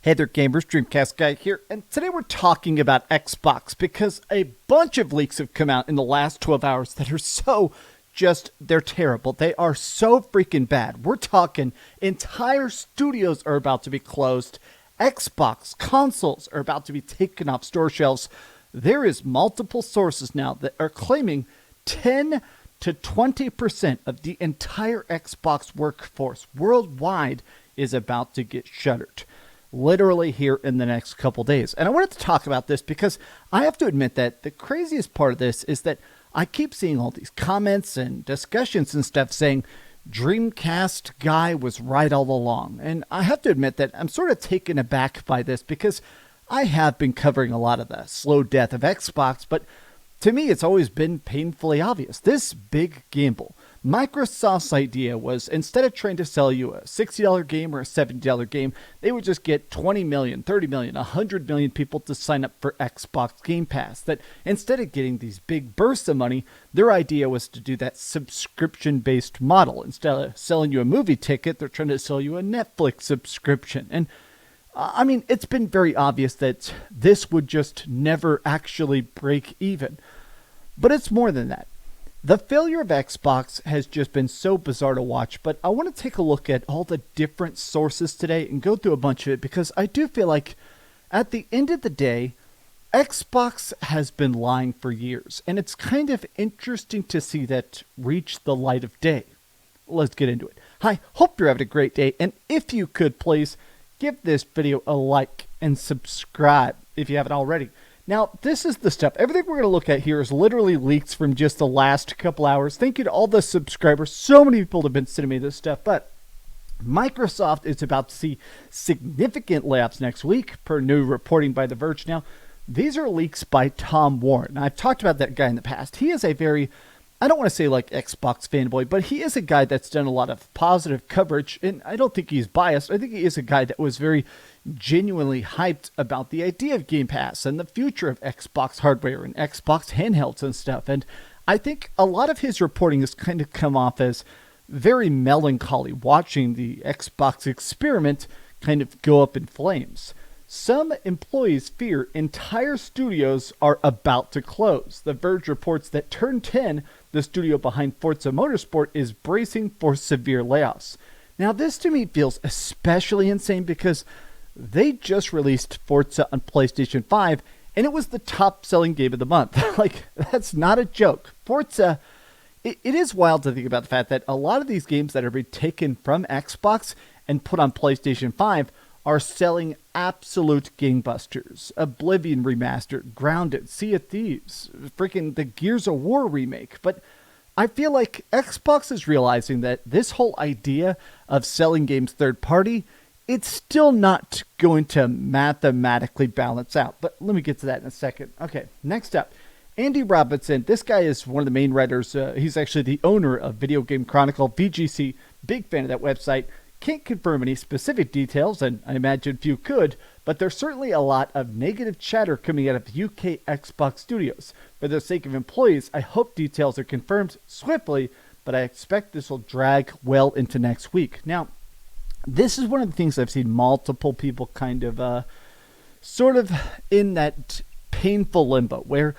Hey there gamers, DreamcastGuy here, and today we're talking about Xbox because a bunch of leaks have come out in the last 12 hours that are they're terrible. They are so freaking bad. We're talking entire studios are about to be closed. Xbox consoles are about to be taken off store shelves. There is multiple sources now that are claiming 10 to 20% of the entire Xbox workforce worldwide is about to get shuttered. Literally here in the next couple days. And I wanted to talk about this because I have to admit that the craziest part of this is that I keep seeing all these comments and discussions and stuff saying DreamcastGuy was right all along. And I have to admit that I'm sort of taken aback by this because I have been covering a lot of the slow death of Xbox, but to me it's always been painfully obvious. This big gamble. Microsoft's idea was instead of trying to sell you a $60 game or a $70 game, they would just get 20 million, 30 million, 100 million people to sign up for Xbox Game Pass. That instead of getting these big bursts of money, their idea was to do that subscription-based model. Instead of selling you a movie ticket, they're trying to sell you a Netflix subscription. And I mean, it's been very obvious that this would just never actually break even. But it's more than that. The failure of Xbox has just been so bizarre to watch, but I want to take a look at all the different sources today and go through a bunch of it because I do feel like at the end of the day, Xbox has been lying for years, and it's kind of interesting to see that reach the light of day. Let's get into it. Hi, hope you're having a great day, and if you could please give this video a like and subscribe if you haven't already. Now, this is the stuff. Everything we're going to look at here is literally leaks from just the last couple hours. Thank you to all the subscribers. So many people have been sending me this stuff. But Microsoft is about to see significant layoffs next week, per new reporting by The Verge. Now, these are leaks by Tom Warren. I've talked about that guy in the past. He is a very, I don't want to say like Xbox fanboy, but he is a guy that's done a lot of positive coverage. And I don't think he's biased. I think he is a guy that was very genuinely hyped about the idea of Game Pass and the future of Xbox hardware and Xbox handhelds and stuff. And I think a lot of his reporting has kind of come off as very melancholy, watching the Xbox experiment kind of go up in flames. Some employees fear entire studios are about to close. The Verge reports that Turn 10, the studio behind Forza Motorsport, is bracing for severe layoffs. Now, this to me feels especially insane because they just released Forza on PlayStation 5, and it was the top-selling game of the month. Like, that's not a joke. Forza, it is wild to think about the fact that a lot of these games that are being taken from Xbox and put on PlayStation 5 are selling absolute gangbusters. Oblivion Remastered, Grounded, Sea of Thieves, freaking the Gears of War remake. But I feel like Xbox is realizing that this whole idea of selling games third-party, it's still not going to mathematically balance out. But let me get to that in a second. Okay, next up, Andy Robinson. This guy is one of the main writers. He's actually the owner of Video Game Chronicle, VGC. Big fan of that website. Can't confirm any specific details, and I imagine few could, but there's certainly a lot of negative chatter coming out of UK Xbox studios. For the sake of employees, I hope details are confirmed swiftly, but I expect this will drag well into next week. Now, this is one of the things I've seen multiple people kind of sort of in that painful limbo where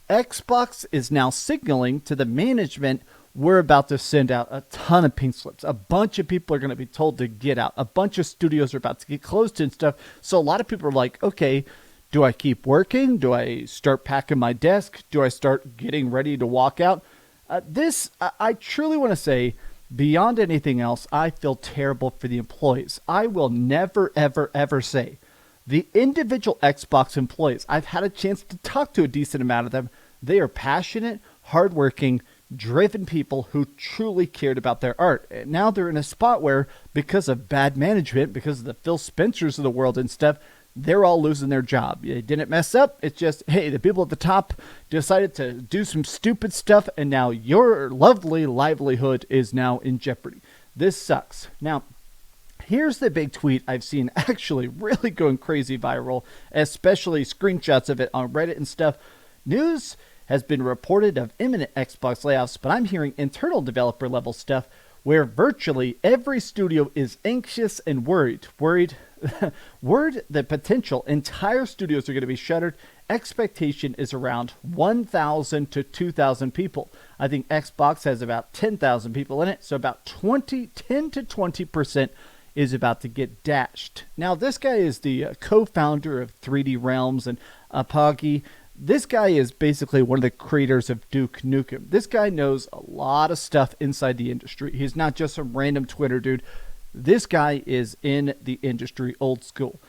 Xbox is now signaling to the management, we're about to send out a ton of pink slips. A bunch of people are going to be told to get out. A bunch of studios are about to get closed and stuff. So a lot of people are like, okay, do I keep working? Do I start packing my desk? Do I start getting ready to walk out? I truly want to say, beyond anything else, I feel terrible for the employees. I will never, ever, ever say the individual Xbox employees, I've had a chance to talk to a decent amount of them. They are passionate, hardworking, driven people who truly cared about their art. And now they're in a spot where, because of bad management, because of the Phil Spencers of the world and stuff, they're all losing their job. They didn't mess up. It's just, hey, the people at the top decided to do some stupid stuff, and now your lovely livelihood is now in jeopardy. This sucks. Now, here's the big tweet I've seen actually really going crazy viral, especially screenshots of it on Reddit and stuff. News has been reported of imminent Xbox layoffs, but I'm hearing internal developer level stuff where virtually every studio is anxious and worried word that potential entire studios are going to be shuttered. Expectation is around 1,000 to 2,000 people. I think Xbox has about 10,000 people in it, so about 10 to 20% is about to get dashed. Now, this guy is the co-founder of 3D Realms and Apogee. This guy is basically one of the creators of Duke Nukem. This guy knows a lot of stuff inside the industry. He's not just some random Twitter dude. This guy is in the industry old school.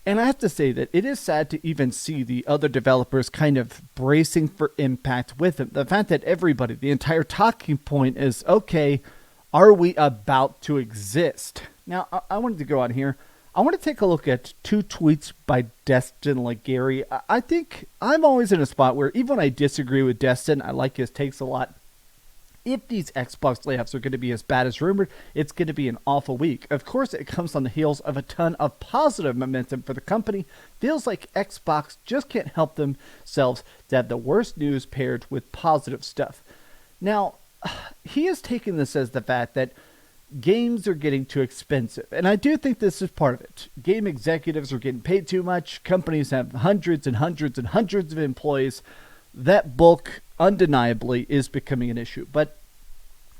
And I have to say that it is sad to even see the other developers kind of bracing for impact with him. The fact that everybody, the entire talking point is, okay, are we about to exist? Now, I wanted to go on here. I want to take a look at 2 tweets by Destin Legary. I think I'm always in a spot where even when I disagree with Destin, I like his takes a lot. If these Xbox layoffs are going to be as bad as rumored, it's going to be an awful week. Of course, it comes on the heels of a ton of positive momentum for the company. Feels like Xbox just can't help themselves to have the worst news paired with positive stuff. Now, he has taken this as the fact that games are getting too expensive, and I do think this is part of it. Game executives are getting paid too much. Companies have hundreds and hundreds and hundreds of employees. That bulk undeniably is becoming an issue. But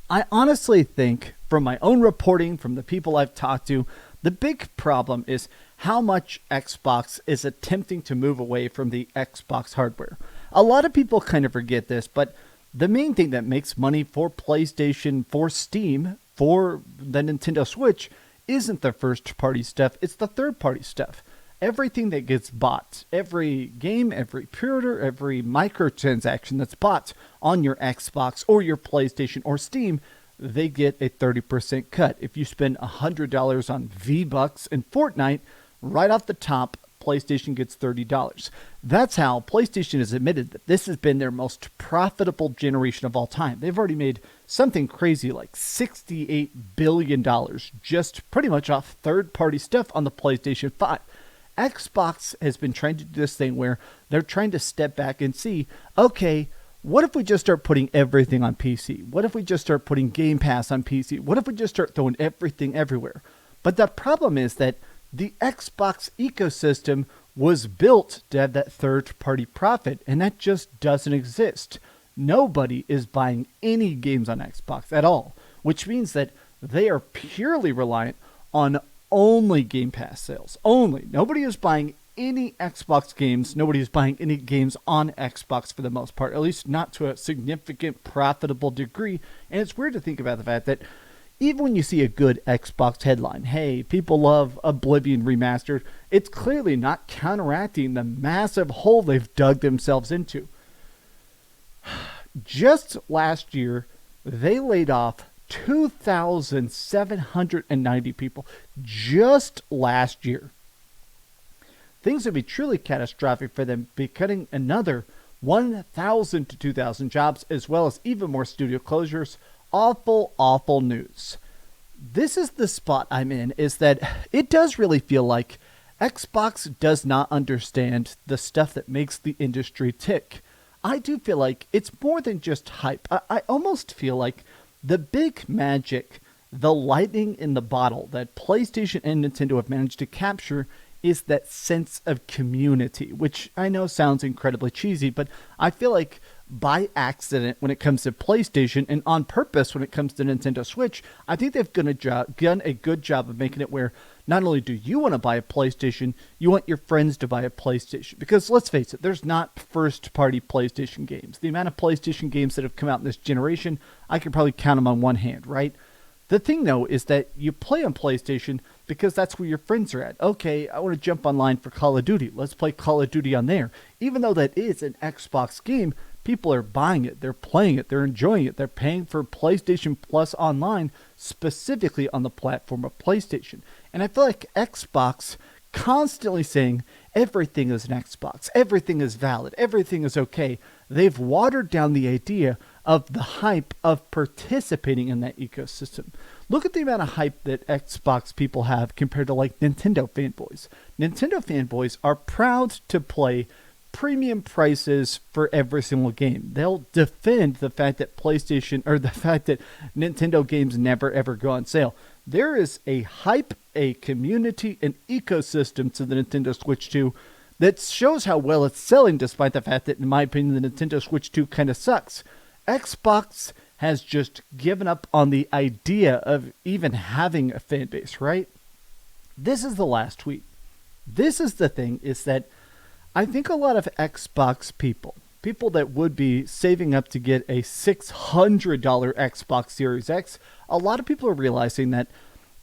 I honestly think, from my own reporting, from the people I've talked to, the big problem is how much Xbox is attempting to move away from the Xbox hardware. A lot of people kind of forget this, but the main thing that makes money for PlayStation, for Steam, for the Nintendo Switch isn't the first-party stuff, it's the third-party stuff. Everything that gets bought, every game, every pre-order, every microtransaction that's bought on your Xbox or your PlayStation or Steam, they get a 30% cut. If you spend $100 on V-Bucks in Fortnite, right off the top, PlayStation gets $30. That's how PlayStation has admitted that this has been their most profitable generation of all time. They've already made something crazy like $68 billion just pretty much off third-party stuff on the PlayStation 5. Xbox has been trying to do this thing where they're trying to step back and see, okay, what if we just start putting everything on PC? What if we just start putting Game Pass on PC? What if we just start throwing everything everywhere? But the problem is that the Xbox ecosystem was built to have that third-party profit, and that just doesn't exist. Nobody is buying any games on Xbox at all, which means that they are purely reliant on only Game Pass sales. Only. Nobody is buying any Xbox games. Nobody is buying any games on Xbox for the most part, at least not to a significant profitable degree. And it's weird to think about the fact that even when you see a good Xbox headline, hey, people love Oblivion Remastered, it's clearly not counteracting the massive hole they've dug themselves into. Just last year, they laid off 2,790 people just last year. Things would be truly catastrophic for them, be cutting another 1,000 to 2,000 jobs, as well as even more studio closures. Awful, awful news. This is the spot I'm in, is that it does really feel like Xbox does not understand the stuff that makes the industry tick. I do feel like it's more than just hype. I almost feel like the big magic, the lightning in the bottle that PlayStation and Nintendo have managed to capture is that sense of community, which I know sounds incredibly cheesy, but I feel like by accident when it comes to PlayStation and on purpose when it comes to Nintendo Switch, I think they've done a good job of making it where not only do you want to buy a PlayStation, you want your friends to buy a PlayStation. Because let's face it, there's not first-party PlayStation games. The amount of PlayStation games that have come out in this generation, I could probably count them on one hand, right? The thing, though, is that you play on PlayStation because that's where your friends are at. Okay, I want to jump online for Call of Duty. Let's play Call of Duty on there. Even though that is an Xbox game, people are buying it, they're playing it, they're enjoying it, they're paying for PlayStation Plus Online specifically on the platform of PlayStation. And I feel like Xbox constantly saying everything is an Xbox, everything is valid, everything is okay. They've watered down the idea of the hype of participating in that ecosystem. Look at the amount of hype that Xbox people have compared to like Nintendo fanboys. Nintendo fanboys are proud to play premium prices for every single game. They'll defend the fact that the fact that Nintendo games never ever go on sale. There is a hype, a community, an ecosystem to the Nintendo Switch 2 that shows how well it's selling, despite the fact that, in my opinion, the Nintendo Switch 2 kind of sucks. Xbox has just given up on the idea of even having a fan base, right? This is the last tweet. This is the thing, is that I think a lot of Xbox people that would be saving up to get a $600 Xbox Series X, a lot of people are realizing that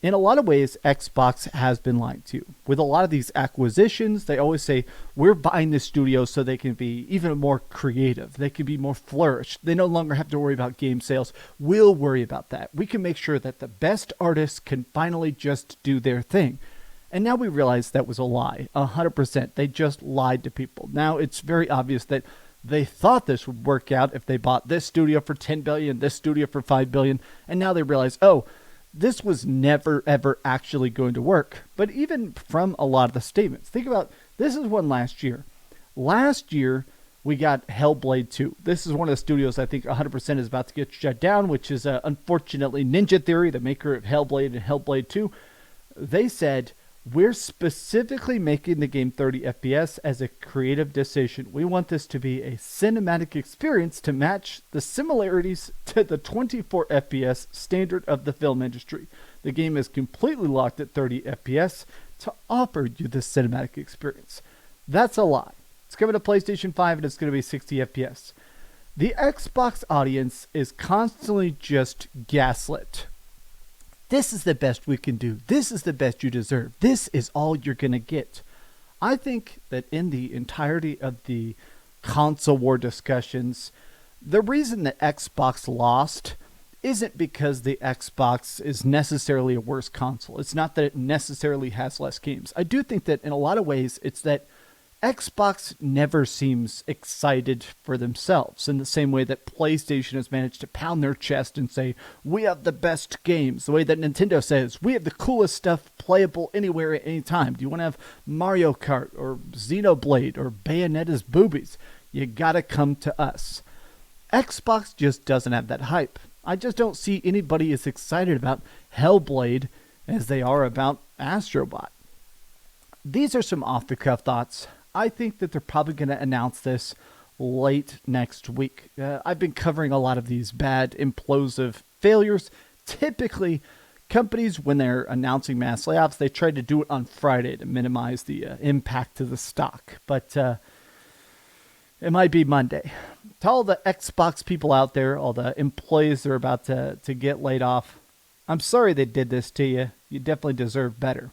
in a lot of ways, Xbox has been lying to you. With a lot of these acquisitions, they always say, we're buying this studio so they can be even more creative. They can be more flourished. They no longer have to worry about game sales. We'll worry about that. We can make sure that the best artists can finally just do their thing. And now we realize that was a lie, 100%. They just lied to people. Now it's very obvious that they thought this would work out if they bought this studio for $10 billion, this studio for $5 billion, and now they realize, oh, this was never, ever actually going to work. But even from a lot of the statements, think about, this is one last year. Last year, we got Hellblade 2. This is one of the studios I think 100% is about to get shut down, which is unfortunately Ninja Theory, the maker of Hellblade and Hellblade 2. They said, we're specifically making the game 30 FPS as a creative decision. We want this to be a cinematic experience to match the similarities to the 24 FPS standard of the film industry. The game is completely locked at 30 FPS to offer you this cinematic experience. That's a lot. It's coming to PlayStation 5 and it's going to be 60 FPS. The Xbox audience is constantly just gaslit. This is the best we can do. This is the best you deserve. This is all you're going to get. I think that in the entirety of the console war discussions, the reason that Xbox lost isn't because the Xbox is necessarily a worse console. It's not that it necessarily has less games. I do think that in a lot of ways, it's that Xbox never seems excited for themselves in the same way that PlayStation has managed to pound their chest and say, we have the best games. The way that Nintendo says, we have the coolest stuff playable anywhere at any time. Do you want to have Mario Kart or Xenoblade or Bayonetta's boobies? You gotta come to us. Xbox just doesn't have that hype. I just don't see anybody as excited about Hellblade as they are about Astrobot. These are some off-the-cuff thoughts. I think that they're probably going to announce this late next week. I've been covering a lot of these bad implosive failures. Typically, companies, when they're announcing mass layoffs, they try to do it on Friday to minimize the impact to the stock. But it might be Monday. To all the Xbox people out there, all the employees that are about to get laid off, I'm sorry they did this to you. You definitely deserve better.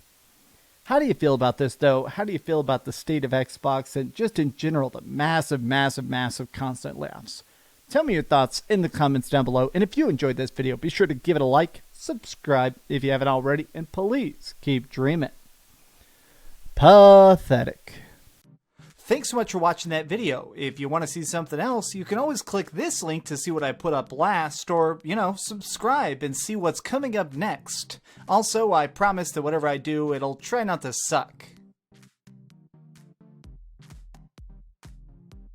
How do you feel about this, though? How do you feel about the state of Xbox and just in general, the massive constant layoffs? Tell me your thoughts in the comments down below. And if you enjoyed this video, be sure to give it a like, subscribe if you haven't already, and please keep dreaming. Pathetic. Thanks so much for watching that video. If you want to see something else, you can always click this link to see what I put up last, or, subscribe and see what's coming up next. Also, I promise that whatever I do, it'll try not to suck.